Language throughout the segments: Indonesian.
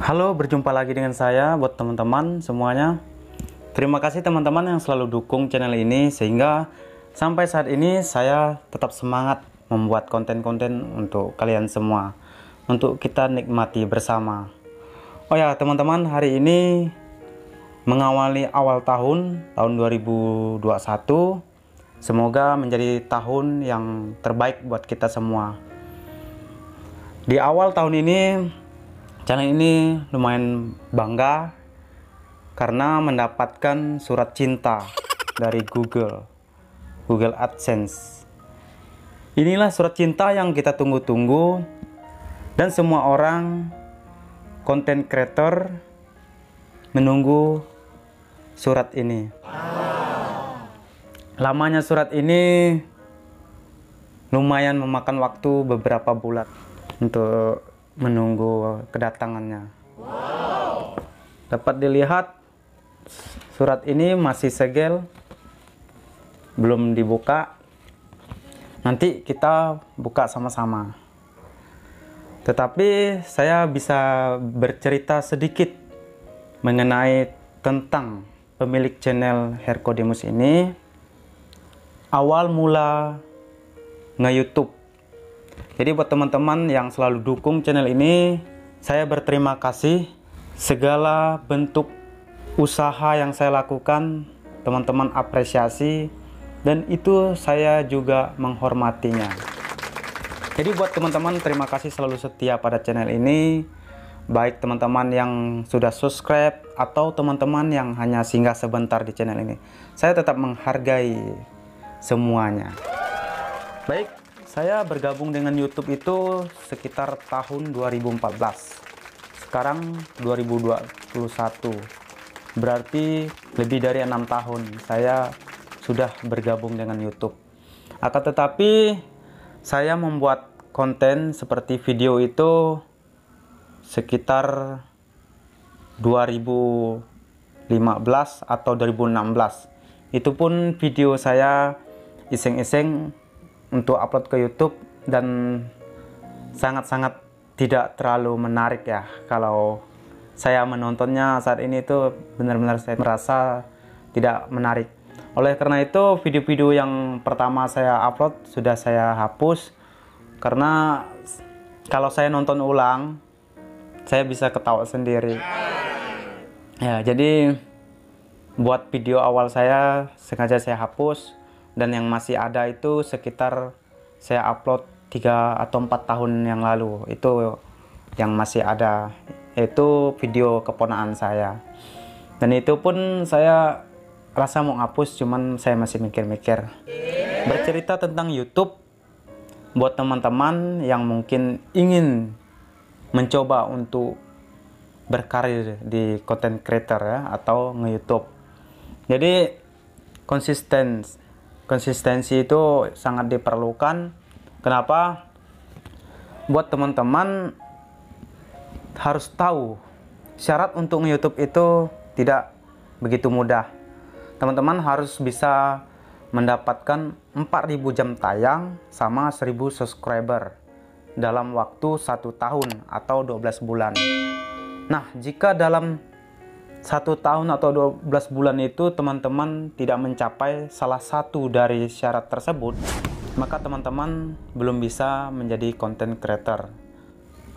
Halo, berjumpa lagi dengan saya buat teman-teman semuanya. Terima kasih teman-teman yang selalu dukung channel ini sehingga sampai saat ini saya tetap semangat membuat konten-konten untuk kalian semua, untuk kita nikmati bersama. Oh ya teman-teman, hari ini mengawali awal tahun 2021, semoga menjadi tahun yang terbaik buat kita semua. Di awal tahun ini channel ini lumayan bangga karena mendapatkan surat cinta dari Google AdSense. Inilah surat cinta yang kita tunggu-tunggu dan semua orang content creator menunggu surat ini. Lamanya surat ini lumayan memakan waktu beberapa bulan untuk menunggu kedatangannya. Dapat dilihat surat ini masih segel, belum dibuka. Nanti kita buka sama-sama. Tetapi saya bisa bercerita sedikit mengenai tentang pemilik channel Herkodemus ini. Awal mula nge-YouTube. Jadi buat teman-teman yang selalu dukung channel ini, saya berterima kasih. Segala bentuk usaha yang saya lakukan, teman-teman apresiasi, dan itu saya juga menghormatinya. Jadi buat teman-teman, terima kasih selalu setia pada channel ini. Baik teman-teman yang sudah subscribe atau teman-teman yang hanya singgah sebentar di channel ini, saya tetap menghargai semuanya. Baik, saya bergabung dengan YouTube itu sekitar tahun 2014. Sekarang 2021. Berarti lebih dari 6 tahun saya sudah bergabung dengan YouTube. Akan tetapi saya membuat konten seperti video itu sekitar 2015 atau 2016. Itu pun video saya iseng-iseng untuk upload ke YouTube dan sangat-sangat tidak terlalu menarik ya. Kalau saya menontonnya saat ini itu benar-benar saya merasa tidak menarik. Oleh karena itu video-video yang pertama saya upload sudah saya hapus karena kalau saya nonton ulang saya bisa ketawa sendiri. Ya, jadi buat video awal saya sengaja saya hapus. Dan yang masih ada itu sekitar saya upload 3 atau 4 tahun yang lalu. Itu yang masih ada, itu video keponakan saya. Dan itu pun saya rasa mau hapus, cuman saya masih mikir-mikir. Bercerita tentang YouTube, buat teman-teman yang mungkin ingin mencoba untuk berkarir di content creator ya, atau nge-YouTube. Jadi konsistensi itu sangat diperlukan. Kenapa? Buat teman-teman harus tahu syarat untuk YouTube itu tidak begitu mudah. Teman-teman harus bisa mendapatkan 4.000 jam tayang sama 1.000 subscriber dalam waktu 1 tahun atau 12 bulan. Nah, jika dalam 1 tahun atau 12 bulan itu teman-teman tidak mencapai salah satu dari syarat tersebut, maka teman-teman belum bisa menjadi content creator,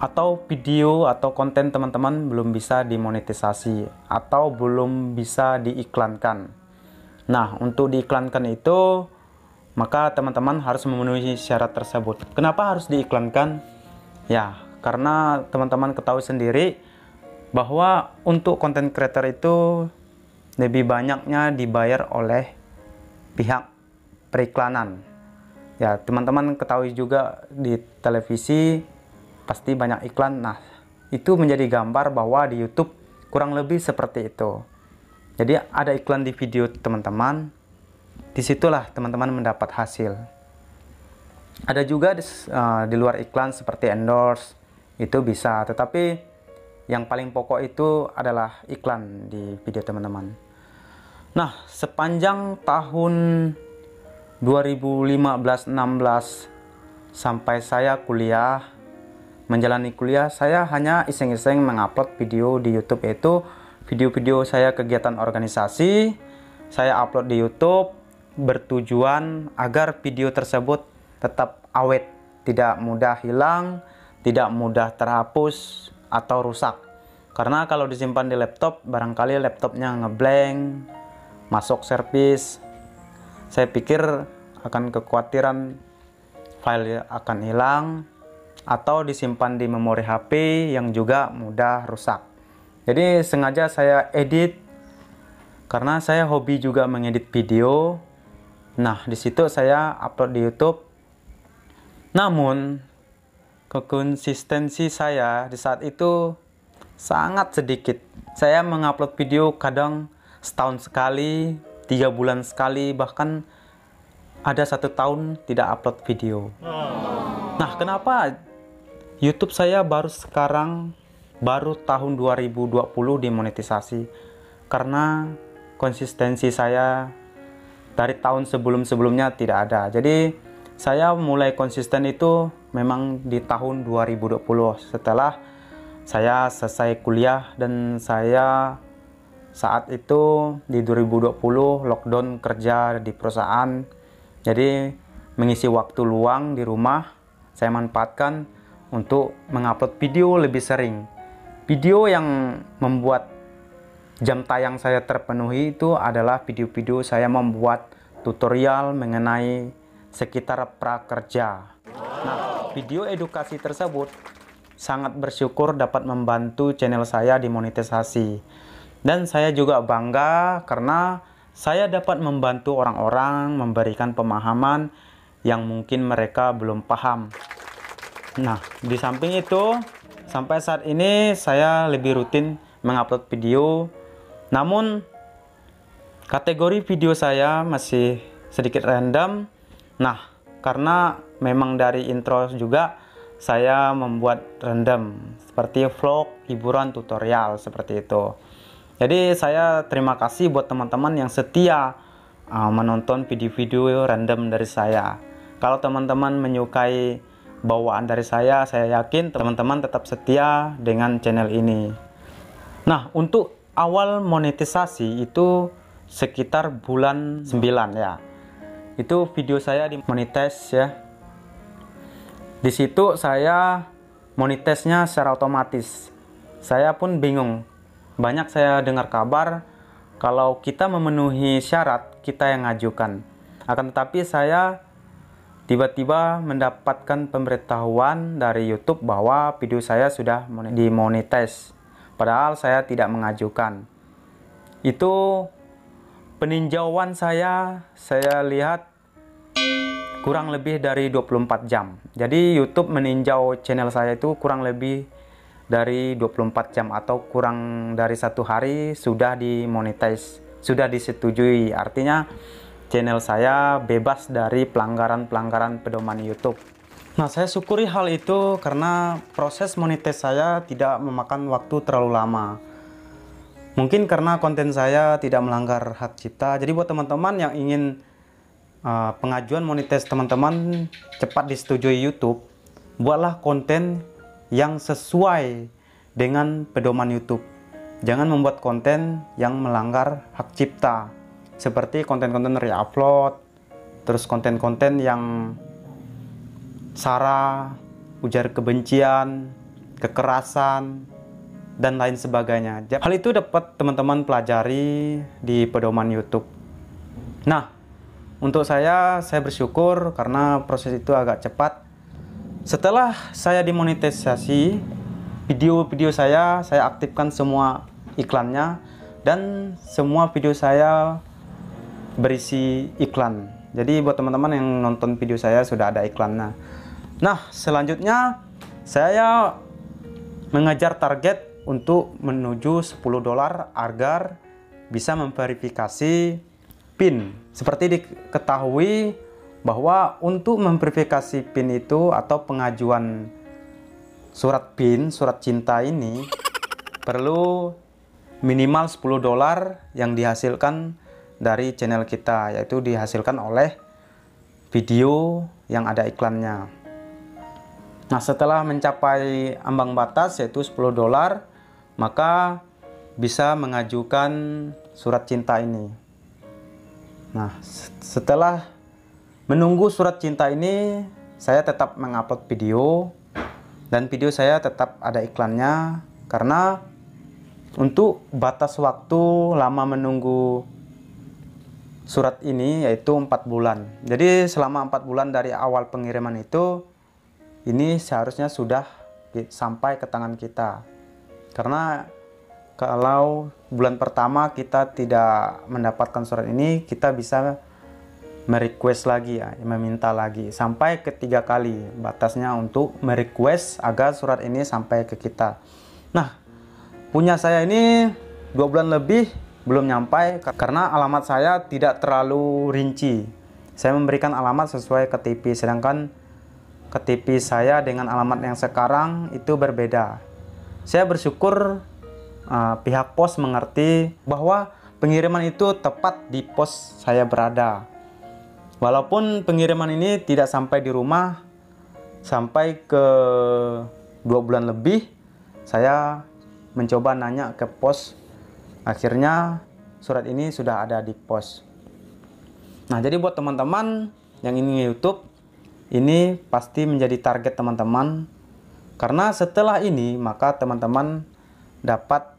atau video atau konten teman-teman belum bisa dimonetisasi atau belum bisa diiklankan. Nah, untuk diiklankan itu maka teman-teman harus memenuhi syarat tersebut. Kenapa harus diiklankan? Ya, karena teman-teman ketahui sendiri bahwa untuk content creator itu lebih banyaknya dibayar oleh pihak periklanan. Ya, teman-teman ketahui juga di televisi pasti banyak iklan. Nah, itu menjadi gambar bahwa di YouTube kurang lebih seperti itu. Jadi ada iklan di video teman-teman, disitulah teman-teman mendapat hasil. Ada juga di luar iklan seperti endorse, itu bisa, tetapi yang paling pokok itu adalah iklan di video teman-teman. Nah, sepanjang tahun 2015-16 sampai saya kuliah menjalani kuliah, saya hanya iseng-iseng mengupload video di YouTube, itu video-video saya kegiatan organisasi. Saya upload di YouTube bertujuan agar video tersebut tetap awet, tidak mudah hilang, tidak mudah terhapus atau rusak. Karena kalau disimpan di laptop, barangkali laptopnya ngeblank, masuk servis. Saya pikir akan kekhawatiran file akan hilang, atau disimpan di memori HP yang juga mudah rusak. Jadi sengaja saya edit karena saya hobi juga mengedit video. Nah, di situ saya upload di YouTube. Namun konsistensi saya di saat itu sangat sedikit. Saya mengupload video kadang setahun sekali, 3 bulan sekali, bahkan ada 1 tahun tidak upload video. Nah, kenapa YouTube saya baru tahun 2020 dimonetisasi? Karena konsistensi saya dari tahun sebelum-sebelumnya tidak ada. Jadi saya mulai konsisten itu memang di tahun 2020 setelah saya selesai kuliah, dan saya saat itu di 2020 lockdown kerja di perusahaan. Jadi mengisi waktu luang di rumah saya manfaatkan untuk mengupload video lebih sering. Video yang membuat jam tayang saya terpenuhi itu adalah video-video saya membuat tutorial mengenai sekitar prakerja. Nah, video edukasi tersebut sangat bersyukur dapat membantu channel saya dimonetisasi. Dan saya juga bangga karena saya dapat membantu orang-orang, memberikan pemahaman yang mungkin mereka belum paham. Nah, di samping itu, sampai saat ini saya lebih rutin mengupload video. Namun, kategori video saya masih sedikit random. Nah, karena memang dari intro juga saya membuat random, seperti vlog, hiburan, tutorial, seperti itu. Jadi saya terima kasih buat teman-teman yang setia menonton video-video random dari saya. Kalau teman-teman menyukai bawaan dari saya yakin teman-teman tetap setia dengan channel ini. Nah, untuk awal monetisasi itu sekitar bulan 9 ya. Itu video saya dimonetize ya. Di situ saya monetisnya secara otomatis. Saya pun bingung. Banyak saya dengar kabar kalau kita memenuhi syarat, kita yang ngajukan. Akan tetapi saya tiba-tiba mendapatkan pemberitahuan dari YouTube bahwa video saya sudah dimonetize. Padahal saya tidak mengajukan. Itu peninjauan saya lihat kurang lebih dari 24 jam. Jadi YouTube meninjau channel saya itu kurang lebih dari 24 jam atau kurang dari 1 hari sudah dimonetize, sudah disetujui. Artinya channel saya bebas dari pelanggaran-pelanggaran pedoman YouTube. Nah, saya syukuri hal itu karena proses monetis saya tidak memakan waktu terlalu lama. Mungkin karena konten saya tidak melanggar hak cipta. Jadi buat teman-teman yang ingin pengajuan monetis teman-teman cepat disetujui YouTube, buatlah konten yang sesuai dengan pedoman YouTube. Jangan membuat konten yang melanggar hak cipta, seperti konten-konten re-upload, terus konten-konten yang sara, ujar kebencian, kekerasan, dan lain sebagainya. Hal itu dapat teman-teman pelajari di pedoman YouTube. Nah, untuk saya bersyukur karena proses itu agak cepat. Setelah saya dimonetisasi, video-video saya aktifkan semua iklannya, dan semua video saya berisi iklan. Jadi buat teman-teman yang nonton video saya sudah ada iklannya. Nah, selanjutnya saya mengejar target untuk menuju $10 agar bisa memverifikasi PIN. Seperti diketahui bahwa untuk memverifikasi PIN itu atau pengajuan surat PIN, surat cinta ini perlu minimal $10 yang dihasilkan dari channel kita, yaitu dihasilkan oleh video yang ada iklannya. Nah, setelah mencapai ambang batas yaitu $10, maka bisa mengajukan surat cinta ini. Nah, setelah menunggu surat cinta ini, saya tetap mengupload video, dan video saya tetap ada iklannya, karena untuk batas waktu lama menunggu surat ini yaitu 4 bulan. Jadi selama 4 bulan dari awal pengiriman itu, ini seharusnya sudah sampai ke tangan kita. Karena kalau bulan pertama kita tidak mendapatkan surat ini, kita bisa merequest lagi ya, meminta lagi sampai ke 3 kali batasnya untuk merequest agar surat ini sampai ke kita. Nah, punya saya ini 2 bulan lebih belum nyampai karena alamat saya tidak terlalu rinci. Saya memberikan alamat sesuai KTP, sedangkan KTP saya dengan alamat yang sekarang itu berbeda. Saya bersyukur pihak pos mengerti bahwa pengiriman itu tepat di pos saya berada. Walaupun pengiriman ini tidak sampai di rumah, sampai ke 2 bulan lebih, saya mencoba nanya ke pos. Akhirnya surat ini sudah ada di pos. Nah, jadi buat teman-teman yang ingin YouTube, ini pasti menjadi target teman-teman. Karena setelah ini, maka teman-teman dapat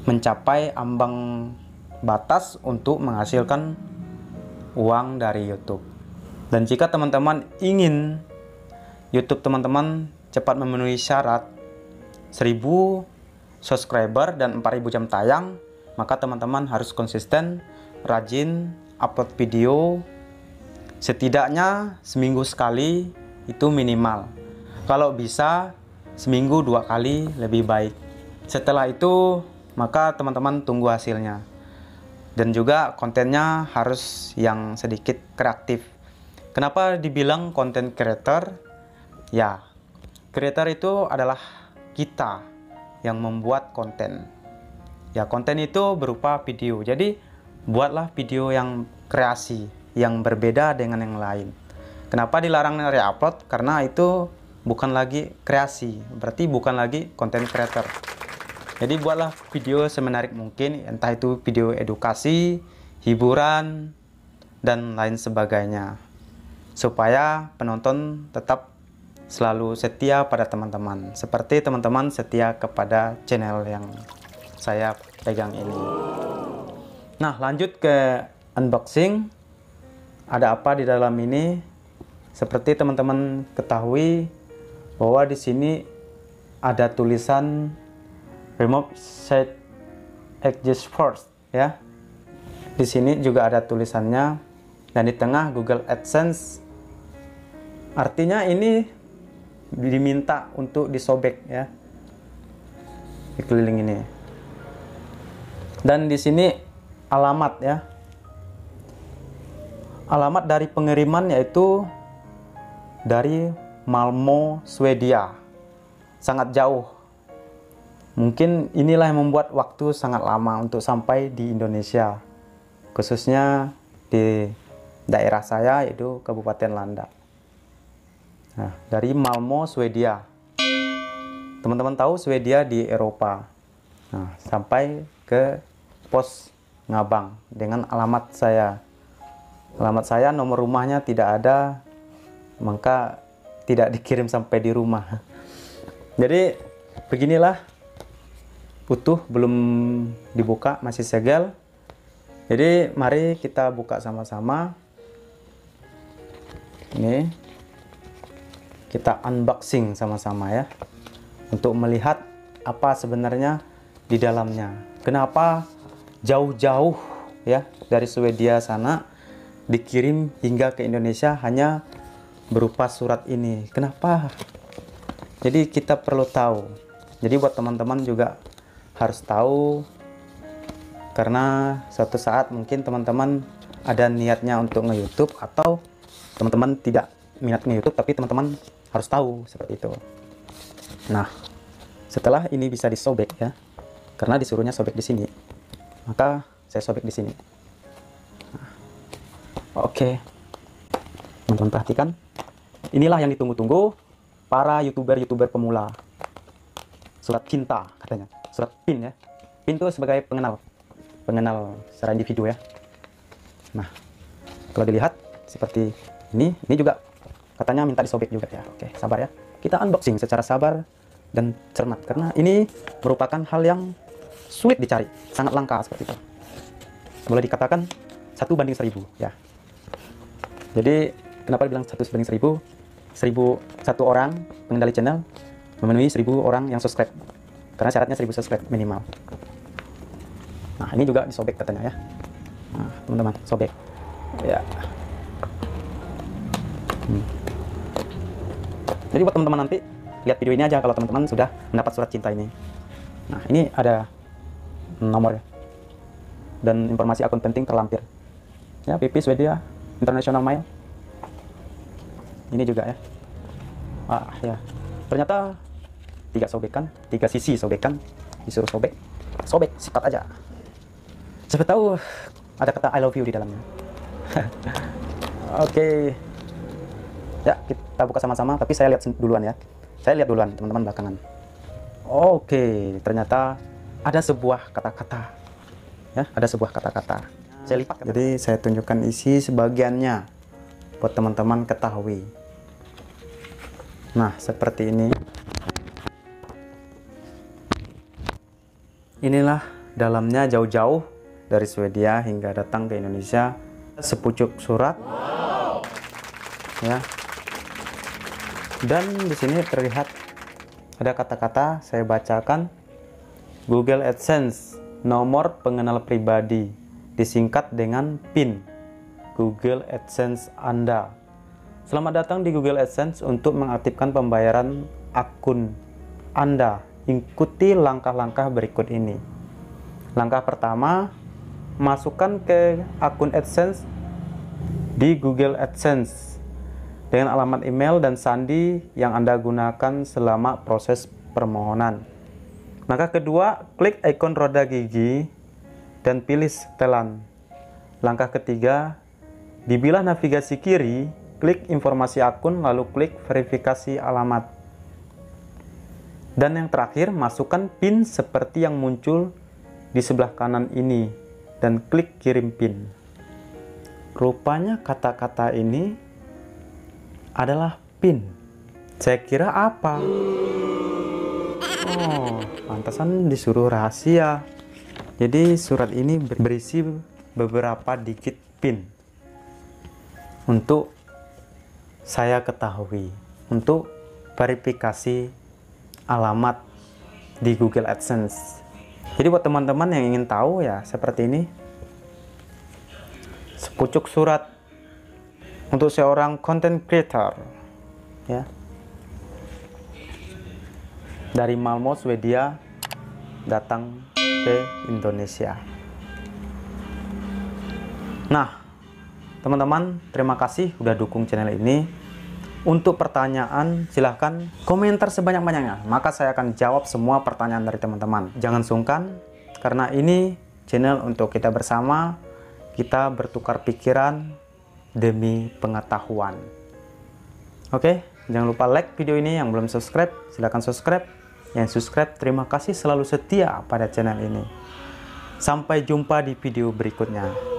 mencapai ambang batas untuk menghasilkan uang dari YouTube. Dan jika teman-teman ingin YouTube teman-teman cepat memenuhi syarat 1000 subscriber dan 4000 jam tayang, maka teman-teman harus konsisten, rajin upload video, setidaknya seminggu sekali itu minimal. Kalau bisa seminggu 2 kali lebih baik. Setelah itu maka teman-teman tunggu hasilnya. Dan juga kontennya harus yang sedikit kreatif. Kenapa dibilang content creator? Ya, creator itu adalah kita yang membuat konten. Ya, konten itu berupa video. Jadi buatlah video yang kreasi, yang berbeda dengan yang lain. Kenapa dilarang re-upload? Karena itu bukan lagi kreasi, berarti bukan lagi content creator. Jadi buatlah video semenarik mungkin, entah itu video edukasi, hiburan, dan lain sebagainya, supaya penonton tetap selalu setia pada teman-teman, seperti teman-teman setia kepada channel yang saya pegang ini. Nah, lanjut ke unboxing. Ada apa di dalam ini? Seperti teman-teman ketahui bahwa di sini ada tulisan remove set exist first ya. Di sini juga ada tulisannya, dan di tengah Google AdSense. Artinya ini diminta untuk disobek ya, di keliling ini. Dan di sini alamat ya. Alamat dari pengiriman yaitu dari Malmö, Swedia. Sangat jauh. Mungkin inilah yang membuat waktu sangat lama untuk sampai di Indonesia. Khususnya di daerah saya yaitu Kabupaten Landak. Nah, dari Malmö, Swedia. Teman-teman tahu Swedia di Eropa. Nah, sampai ke pos Ngabang dengan alamat saya. Alamat saya, nomor rumahnya tidak ada, maka tidak dikirim sampai di rumah. Jadi beginilah, utuh, belum dibuka, masih segel. Jadi mari kita buka sama-sama. Ini kita unboxing sama-sama ya, untuk melihat apa sebenarnya di dalamnya. Kenapa jauh-jauh ya dari Swedia sana dikirim hingga ke Indonesia hanya berupa surat ini? Kenapa? Jadi kita perlu tahu. Jadi buat teman-teman juga harus tahu, karena suatu saat mungkin teman-teman ada niatnya untuk nge-YouTube, atau teman-teman tidak minat nge-YouTube tapi teman-teman harus tahu seperti itu. Nah, setelah ini bisa disobek ya, karena disuruhnya sobek di sini, maka saya sobek di sini. Nah, oke, teman-teman perhatikan, inilah yang ditunggu-tunggu, para youtuber pemula. Surat cinta katanya, surat PIN ya. PIN itu sebagai pengenal secara individu ya. Nah, kalau dilihat seperti ini juga katanya minta disobek juga ya. Oke, sabar ya. Kita unboxing secara sabar dan cermat karena ini merupakan hal yang sulit dicari, sangat langka seperti itu. Boleh dikatakan 1:1000 ya. Jadi kenapa dibilang 1:1000? 1 orang pengendali channel memenuhi 1000 orang yang subscribe. Karena syaratnya 1000 subscribe minimal. Nah, ini juga disobek katanya ya. Nah, teman-teman, sobek. Ya. Jadi buat teman-teman nanti lihat video ini aja kalau teman-teman sudah mendapat surat cinta ini. Nah, ini ada nomor ya. Dan informasi akun penting terlampir. Ya, PP Swedia International Mail. Ini juga ya. Ya. Ternyata 3 sobekan, 3 sisi sobekan, disuruh sobek, sikat aja. Siapa tahu ada kata I love you di dalamnya. Oke. Ya, kita buka sama-sama, tapi saya lihat duluan ya. Saya lihat duluan, teman-teman belakangan. Oke, ternyata ada sebuah kata-kata. Ya, ada sebuah kata-kata. Saya lipat. Jadi saya tunjukkan isi sebagiannya buat teman-teman ketahui. Nah, seperti ini. Inilah dalamnya jauh-jauh dari Swedia hingga datang ke Indonesia, sepucuk surat. Ya. Dan di sini terlihat ada kata-kata, saya bacakan. Google AdSense, nomor pengenal pribadi, disingkat dengan PIN. Google AdSense Anda. Selamat datang di Google AdSense untuk mengaktifkan pembayaran akun Anda. Ikuti langkah-langkah berikut ini. Langkah pertama, masukkan ke akun AdSense di Google AdSense dengan alamat email dan sandi yang Anda gunakan selama proses permohonan. Langkah kedua, klik ikon roda gigi dan pilih setelan. Langkah ketiga, di bilah navigasi kiri, klik informasi akun lalu klik verifikasi alamat. Dan yang terakhir, masukkan PIN seperti yang muncul di sebelah kanan ini dan klik kirim PIN. Rupanya kata-kata ini adalah PIN. Saya kira apa? Oh, pantasan disuruh rahasia. Jadi surat ini berisi beberapa digit PIN untuk saya ketahui, untuk verifikasi alamat di Google AdSense. Jadi buat teman-teman yang ingin tahu ya seperti ini. Sepucuk surat untuk seorang content creator ya. Dari Malmö, Swedia datang ke Indonesia. Nah, teman-teman, terima kasih udah dukung channel ini. Untuk pertanyaan, silahkan komentar sebanyak-banyaknya. Maka saya akan jawab semua pertanyaan dari teman-teman. Jangan sungkan, karena ini channel untuk kita bersama. Kita bertukar pikiran demi pengetahuan. Oke, jangan lupa like video ini. Yang belum subscribe, silahkan subscribe. Yang subscribe, terima kasih selalu setia pada channel ini. Sampai jumpa di video berikutnya.